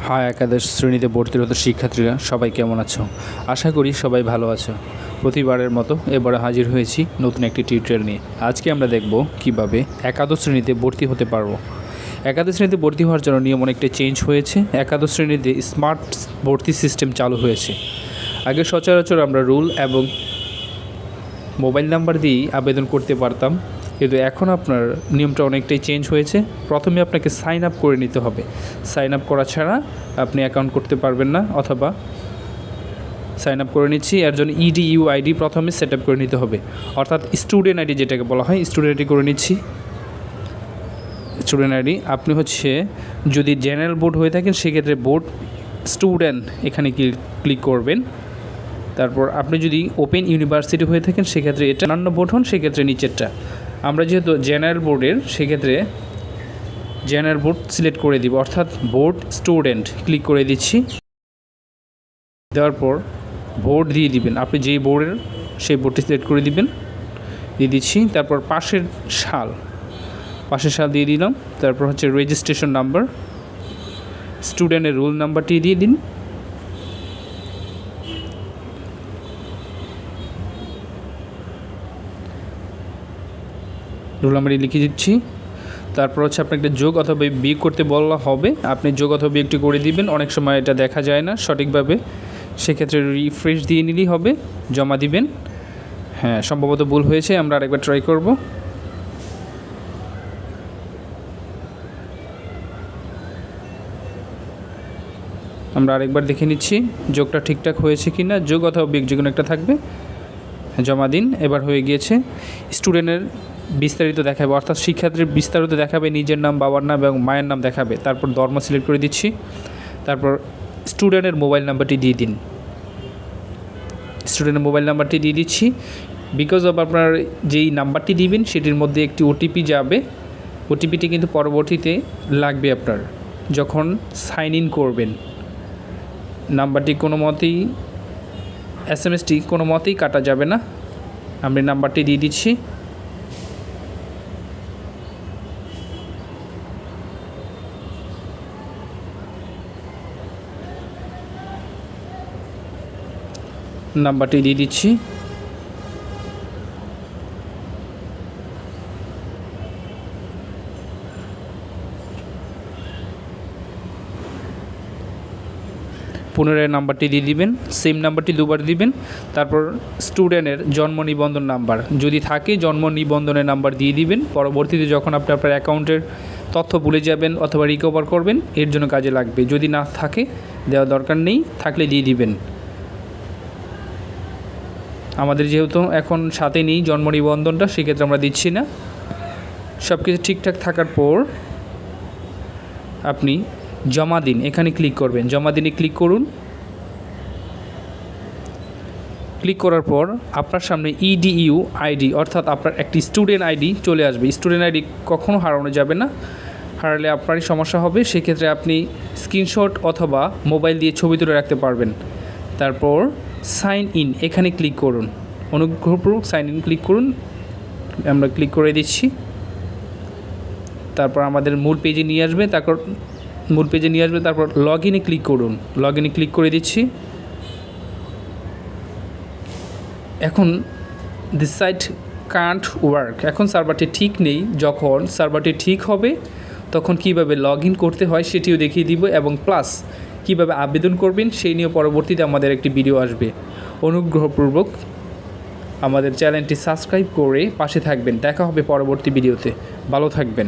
High একাদশ শ্রেণীতে ভর্তিরত শিক্ষার্থীরা সবাই কেমন আছো? আশা করি সবাই ভালো আছো। প্রতিবারের মতো এবারে হাজির হয়েছি নতুন একটি টিউটোরিয়াল নিয়ে। আজকে আমরা দেখব কিভাবে একাদশ শ্রেণীতে ভর্তি হতে পারবো। একাদশ শ্রেণীতে ভর্তি হওয়ার জন্য নিয়ম অনেকটা চেঞ্জ হয়েছে। একাদশ শ্রেণীতে স্মার্ট ভর্তি সিস্টেম চালু হয়েছে। আগে সচরাচর আমরা রুল এবং মোবাইল নাম্বার দিয়েই আবেদন করতে পারতাম, কিন্তু এখন আপনার নিয়মটা অনেকটাই চেঞ্জ হয়েছে। প্রথমে আপনাকে সাইন আপ করে নিতে হবে। সাইন আপ করা ছাড়া আপনি অ্যাকাউন্ট করতে পারবেন না, অথবা সাইন আপ করে নিচ্ছি। এর জন্য ইডিইউ আইডি প্রথমে সেট আপ করে নিতে হবে, অর্থাৎ স্টুডেন্ট আইডি যেটাকে বলা হয়, স্টুডেন্ট আইডি করে নিচ্ছি। স্টুডেন্ট আইডি আপনি যদি জেনারেল বোর্ড হয়ে থাকেন সেক্ষেত্রে বোর্ড স্টুডেন্ট এখানে ক্লিক করবেন। তারপর আপনি যদি ওপেন ইউনিভার্সিটি হয়ে থাকেন সেক্ষেত্রে এটা অন্যান্য বোর্ড হন, সেক্ষেত্রে নিচেরটা। আমরা যেহেতু জেনারেল বোর্ডের, সেক্ষেত্রে জেনারেল বোর্ড সিলেক্ট করে দিব, অর্থাৎ বোর্ড স্টুডেন্ট ক্লিক করে দিচ্ছি। দেওয়ার পর বোর্ড দিয়ে দিবেন, আপনি যেই বোর্ডের সেই বোর্ডটি সিলেক্ট করে দিবেন, দিয়ে দিচ্ছি। তারপর পাশের সাল দিয়ে দিলাম। তারপর রেজিস্ট্রেশন নাম্বার, স্টুডেন্টের রোল নাম্বারটি দিয়ে দিন। রোল নাম্বারটি লিখে দিচ্ছি। তারপর আপনাকে যোগ অথবা বিয়োগ করতে বলা হবে, আপনি যোগ অথবা বিয়োগটি করে দিবেন। অনেক সময় এটা দেখা যায় না সঠিকভাবে, সেক্ষেত্রে রিফ্রেশ দিয়ে নিলেই হবে, জমা দিবেন। হ্যাঁ, সম্ভবত ভুল হয়েছে, আমরা আরেকবার ট্রাই করব। আমরা আরেকবার দেখে নিচ্ছি যোগটা ঠিকঠাক হয়েছে কি না। যোগ অথবা বিয়োগ যে কোনো একটা থাকবে, জমা দিন। এবার হয়ে গিয়েছে। স্টুডেন্টের বিস্তারিত দেখাবে, অর্থাৎ শিক্ষার্থীর বিস্তারিত দেখাবে, নিজের নাম, বাবার নাম এবং মায়ের নাম দেখাবে। তারপর ধর্ম সিলেক্ট করে দিচ্ছি। তারপর স্টুডেন্টের মোবাইল নাম্বারটি দিয়ে দিন। স্টুডেন্টের মোবাইল নাম্বারটি দিয়ে দিচ্ছি। বিকজ অফ আপনার যেই নাম্বারটি দিবেন সেটির মধ্যে একটি ওটিপি যাবে। ওটিপিটি কিন্তু পরবর্তীতে লাগবে আপনার যখন সাইন ইন করবেন। নাম্বারটি কোনো মতেই, এসএমএসটি কোনো মতেই কাটা যাবে না। আমি নাম্বারটি দিয়ে দিচ্ছি। নাম্বারটি দিয়ে দিচ্ছি। পুনরায় নাম্বারটি দিয়ে দিবেন, সেম নাম্বারটি দুবার দিবেন। তারপর স্টুডেন্টের জন্ম নিবন্ধন নাম্বার যদি থাকে, জন্ম নিবন্ধনের নাম্বার দিয়ে দিবেন। পরবর্তীতে যখন আপনি আপনার অ্যাকাউন্টের তথ্য ভুলে যাবেন অথবা রিকভার করবেন, এর জন্য কাজে লাগবে। যদি না থাকে দেওয়া দরকার নেই, থাকলে দিয়ে দিবেন। আমাদের যেহেতু এখন সাথে নেই জন্ম নিবন্ধনটা, সেক্ষেত্রে আমরা দিচ্ছি না। সব কিছু ঠিকঠাক থাকার পর আপনি জমা দিন এখানে ক্লিক করবেন। জমা দিনে ক্লিক করুন। ক্লিক করার পর আপনার সামনে ইডিইউ আইডি, অর্থাৎ আপনার একটি স্টুডেন্ট আইডি চলে আসবে। স্টুডেন্ট আইডি কখনও হারানো যাবে না, হারালে আপনারই সমস্যা হবে। সেক্ষেত্রে আপনি স্ক্রিনশট অথবা মোবাইল দিয়ে ছবি তুলে রাখতে পারবেন। তারপর সাইন ইন এখানে ক্লিক করুন। অনুগ্রহপূর্বক সাইন ইন ক্লিক করুন। আমরা ক্লিক করে দিচ্ছি। তারপর আমাদের মূল পেজে নিয়ে আসবে। তারপর লগ ইনে ক্লিক করুন। লগ ইনে ক্লিক করে দিচ্ছি। এখন দিস সাইট কান্ট ওয়ার্ক, এখন সার্ভারটি ঠিক নেই। যখন সার্ভারটি ঠিক হবে তখন কিভাবে লগ ইন করতে হয় সেটিও দেখিয়ে দিব, এবং প্লাস কিভাবে আবেদন করবেন সেই নিয়ে পরবর্তীতে আমাদের একটি ভিডিও আসবে। অনুগ্রহপূর্বক আমাদের চ্যানেলটি সাবস্ক্রাইব করে পাশে থাকবেন। দেখা হবে পরবর্তী ভিডিওতে। ভালো থাকবেন।